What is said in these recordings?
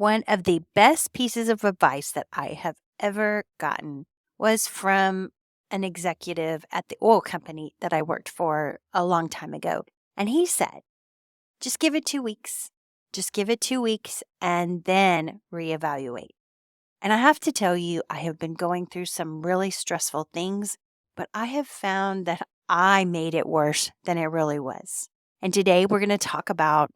One of the best pieces of advice that I have ever gotten was from an executive at the oil company that I worked for a long time ago. And he said, just give it 2 weeks. Just give it 2 weeks and then reevaluate. And I have to tell you, I have been going through some really stressful things, but I have found that I made it worse than it really was. And today we're going to talk about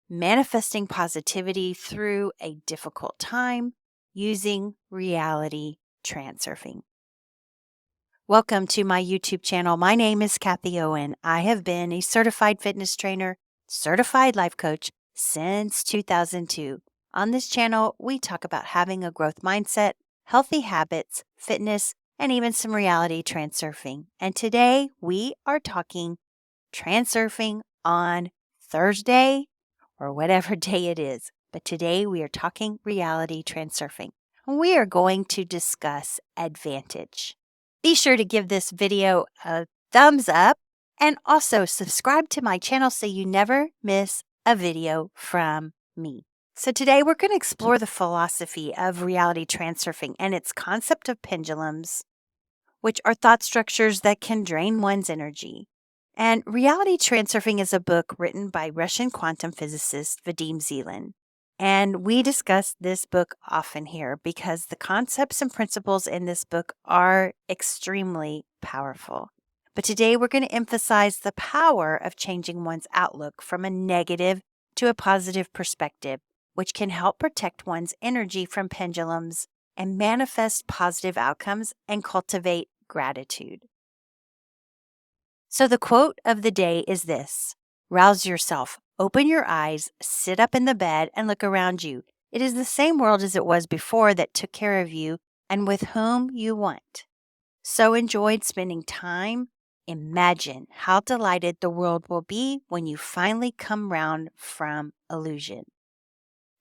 manifesting positivity through a difficult time using reality transurfing. Welcome to my YouTube channel. My name is Kathy Owen. I have been a certified fitness trainer, certified life coach since 2002. On this channel, we talk about having a growth mindset, healthy habits, fitness, and even some reality transurfing. And today we are talking transurfing on Thursday or whatever day it is. But today we are talking reality transurfing. And we are going to discuss advantage. Be sure to give this video a thumbs up and also subscribe to my channel so you never miss a video from me. So today we're going to explore the philosophy of reality transurfing and its concept of pendulums, which are thought structures that can drain one's energy. And Reality Transurfing is a book written by Russian quantum physicist Vadim Zeland. And we discuss this book often here because the concepts and principles in this book are extremely powerful. But today we're going to emphasize the power of changing one's outlook from a negative to a positive perspective, which can help protect one's energy from pendulums and manifest positive outcomes and cultivate gratitude. So the quote of the day is this: rouse yourself, open your eyes, sit up in the bed, and look around you. It is the same world as it was before that took care of you and with whom you want. So enjoyed spending time. Imagine how delighted the world will be when you finally come round from illusion.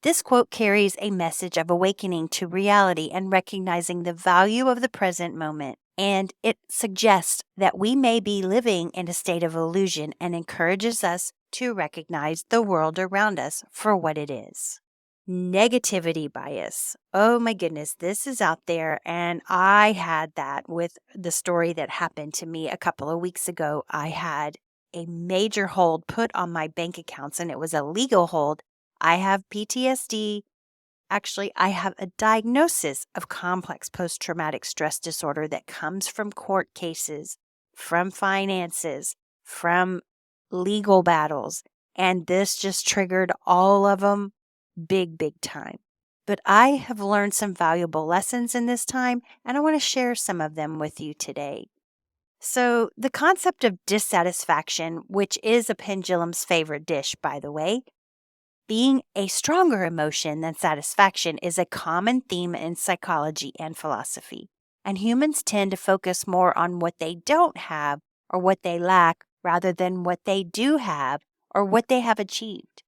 This quote carries a message of awakening to reality and recognizing the value of the present moment. And it suggests that we may be living in a state of illusion and encourages us to recognize the world around us for what it is. Negativity bias. Oh my goodness, this is out there. And I had that with the story that happened to me a couple of weeks ago. I had a major hold put on my bank accounts, and it was a legal hold. I have PTSD. Actually, I have a diagnosis of complex post-traumatic stress disorder that comes from court cases, from finances, from legal battles, and this just triggered all of them big time. But I have learned some valuable lessons in this time, and I want to share some of them with you today. So, the concept of dissatisfaction, which is a pendulum's favorite dish, by the way, being a stronger emotion than satisfaction is a common theme in psychology and philosophy, and humans tend to focus more on what they don't have or what they lack rather than what they do have or what they have achieved.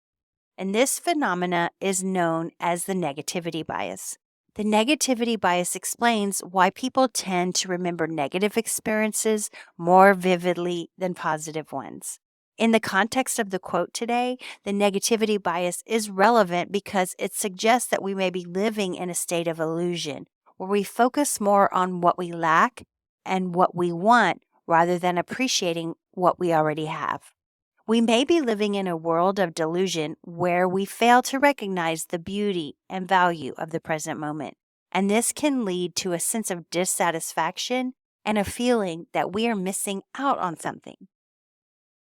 And this phenomena is known as the negativity bias. The negativity bias explains why people tend to remember negative experiences more vividly than positive ones. In the context of the quote today, the negativity bias is relevant because it suggests that we may be living in a state of illusion, where we focus more on what we lack and what we want rather than appreciating what we already have. We may be living in a world of delusion where we fail to recognize the beauty and value of the present moment, and this can lead to a sense of dissatisfaction and a feeling that we are missing out on something.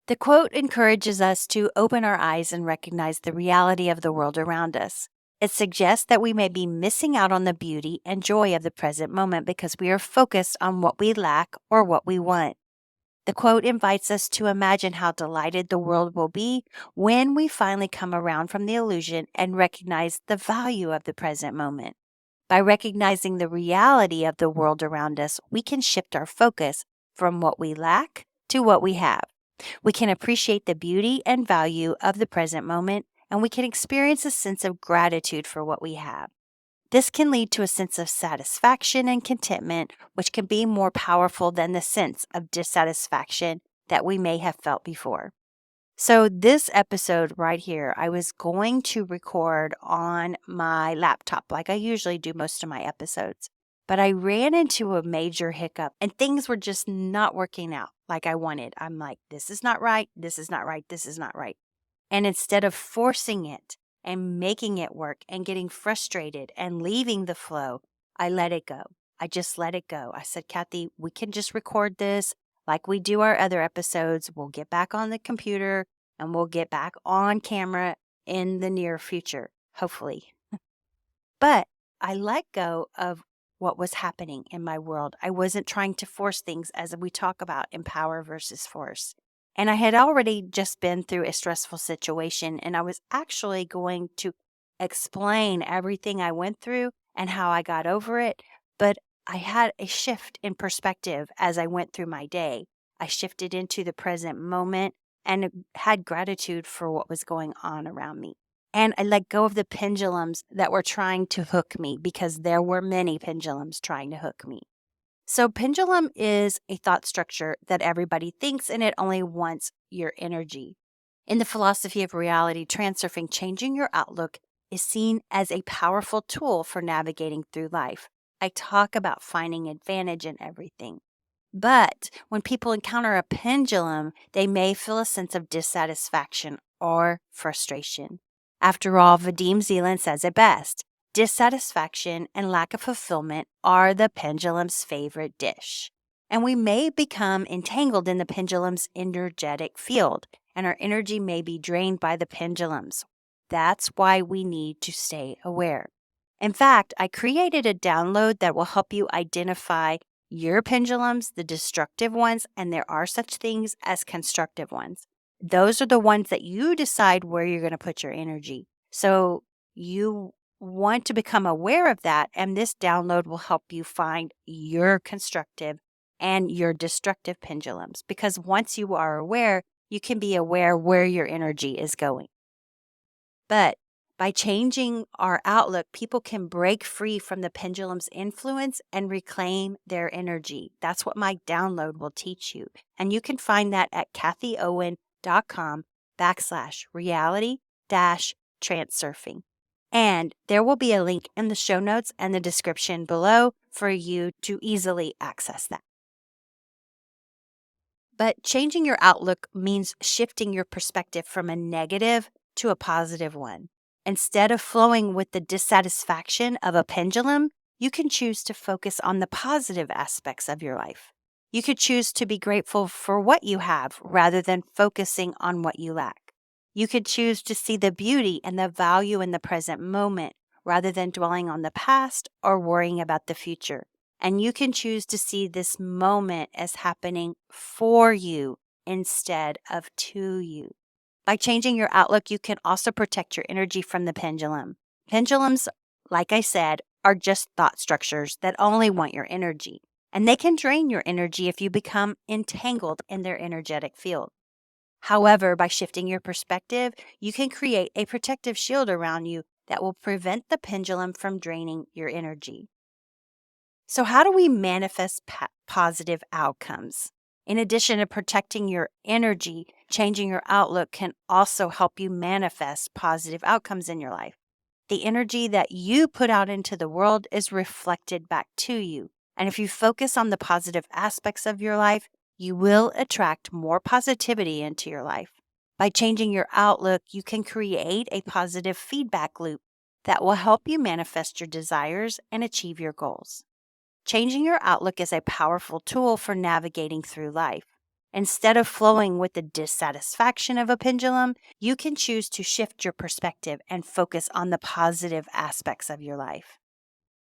The quote encourages us to open our eyes and recognize the reality of the world around us. It suggests that we may be missing out on the beauty and joy of the present moment because we are focused on what we lack or what we want. The quote invites us to imagine how delighted the world will be when we finally come around from the illusion and recognize the value of the present moment. By recognizing the reality of the world around us, we can shift our focus from what we lack to what we have. We can appreciate the beauty and value of the present moment, and we can experience a sense of gratitude for what we have. This can lead to a sense of satisfaction and contentment, which can be more powerful than the sense of dissatisfaction that we may have felt before. So, this episode right here, I was going to record on my laptop like I usually do most of my episodes. But I ran into a major hiccup and things were just not working out like I wanted. I'm like, this is not right. This is not right. This is not right. And instead of forcing it and making it work and getting frustrated and leaving the flow, I let it go. I just let it go. I said, Kathy, we can just record this like we do our other episodes. We'll get back on the computer and we'll get back on camera in the near future, hopefully. But I let go of what was happening in my world. I wasn't trying to force things as we talk about in power versus force. And I had already just been through a stressful situation, and I was actually going to explain everything I went through and how I got over it. But I had a shift in perspective as I went through my day. I shifted into the present moment and had gratitude for what was going on around me. And I let go of the pendulums that were trying to hook me because there were many pendulums trying to hook me. So, pendulum is a thought structure that everybody thinks and it only wants your energy. In the philosophy of reality, transurfing, changing your outlook is seen as a powerful tool for navigating through life. I talk about finding advantage in everything. But when people encounter a pendulum, they may feel a sense of dissatisfaction or frustration. After all, Vadim Zeland says it best: dissatisfaction and lack of fulfillment are the pendulum's favorite dish. And we may become entangled in the pendulum's energetic field, and our energy may be drained by the pendulums. That's why we need to stay aware. In fact, I created a download that will help you identify your pendulums, the destructive ones, and there are such things as constructive ones. Those are the ones that you decide where you're going to put your energy. So you want to become aware of that, and this download will help you find your constructive and your destructive pendulums. Because once you are aware, you can be aware where your energy is going. But by changing our outlook, people can break free from the pendulum's influence and reclaim their energy. That's what my download will teach you. And you can find that at kathyowen.com/reality transurfing. And there will be a link in the show notes and the description below for you to easily access that. But changing your outlook means shifting your perspective from a negative to a positive one. Instead of flowing with the dissatisfaction of a pendulum, you can choose to focus on the positive aspects of your life. You could choose to be grateful for what you have rather than focusing on what you lack. You could choose to see the beauty and the value in the present moment rather than dwelling on the past or worrying about the future. And you can choose to see this moment as happening for you instead of to you. By changing your outlook, you can also protect your energy from the pendulum. Pendulums, like I said, are just thought structures that only want your energy. And they can drain your energy if you become entangled in their energetic field. However, by shifting your perspective, you can create a protective shield around you that will prevent the pendulum from draining your energy. So, how do we manifest positive outcomes? In addition to protecting your energy, changing your outlook can also help you manifest positive outcomes in your life. The energy that you put out into the world is reflected back to you. And if you focus on the positive aspects of your life, you will attract more positivity into your life. By changing your outlook, you can create a positive feedback loop that will help you manifest your desires and achieve your goals. Changing your outlook is a powerful tool for navigating through life. Instead of flowing with the dissatisfaction of a pendulum, you can choose to shift your perspective and focus on the positive aspects of your life.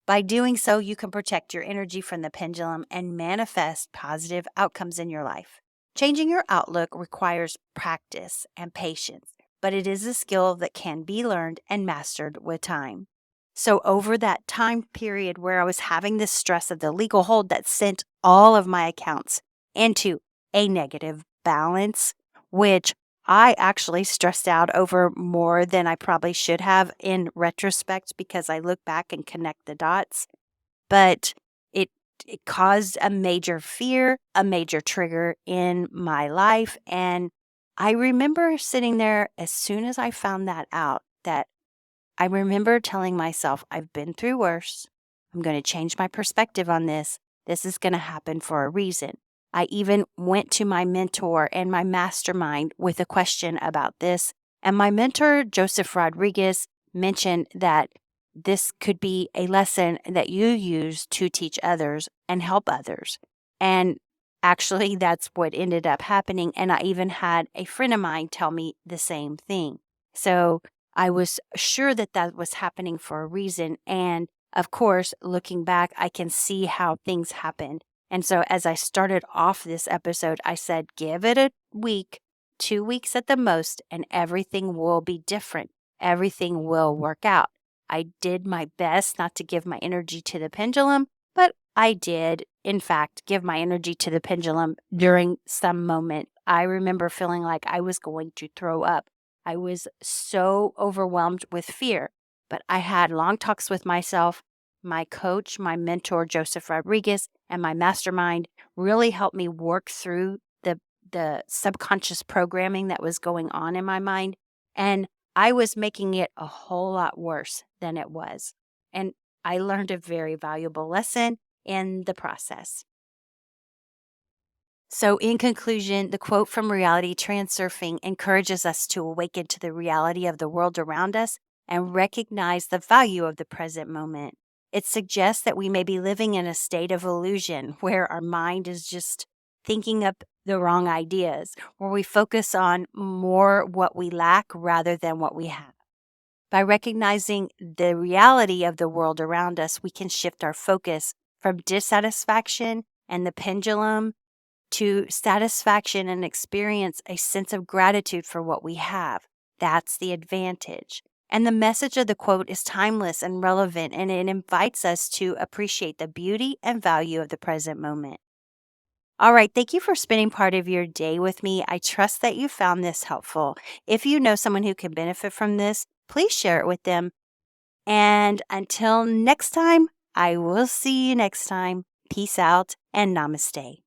By doing so, you can protect your energy from the pendulum and manifest positive outcomes in your life. Changing your outlook requires practice and patience, but it is a skill that can be learned and mastered with time. So over that time period where I was having this stress of the legal hold that sent all of my accounts into a negative balance, which I actually stressed out over more than I probably should have in retrospect because I look back and connect the dots. But it caused a major fear, a major trigger in my life, and I remember sitting there as soon as I found that out, that I remember telling myself, I've been through worse. I'm going to change my perspective on this. This is going to happen for a reason. I even went to my mentor and my mastermind with a question about this. And my mentor, Joseph Rodriguez, mentioned that this could be a lesson that you use to teach others and help others. And actually, that's what ended up happening. And I even had a friend of mine tell me the same thing. So I was sure that that was happening for a reason. And of course, looking back, I can see how things happened. And so as I started off this episode, I said, give it a week, 2 weeks at the most, and everything will be different. Everything will work out. I did my best not to give my energy to the pendulum, but I did, in fact, give my energy to the pendulum during some moment. I remember feeling like I was going to throw up. I was so overwhelmed with fear, but I had long talks with myself. My coach, my mentor, Joseph Rodriguez, and my mastermind really helped me work through the subconscious programming that was going on in my mind. And I was making it a whole lot worse than it was. And I learned a very valuable lesson in the process. So, in conclusion, the quote from Reality Transurfing encourages us to awaken to the reality of the world around us and recognize the value of the present moment. It suggests that we may be living in a state of illusion where our mind is just thinking up the wrong ideas, where we focus on more what we lack rather than what we have. By recognizing the reality of the world around us, we can shift our focus from dissatisfaction and the pendulum to satisfaction and experience a sense of gratitude for what we have. That's the advantage. And the message of the quote is timeless and relevant, and it invites us to appreciate the beauty and value of the present moment. All right, thank you for spending part of your day with me. I trust that you found this helpful. If you know someone who can benefit from this, please share it with them. And until next time, I will see you next time. Peace out and namaste.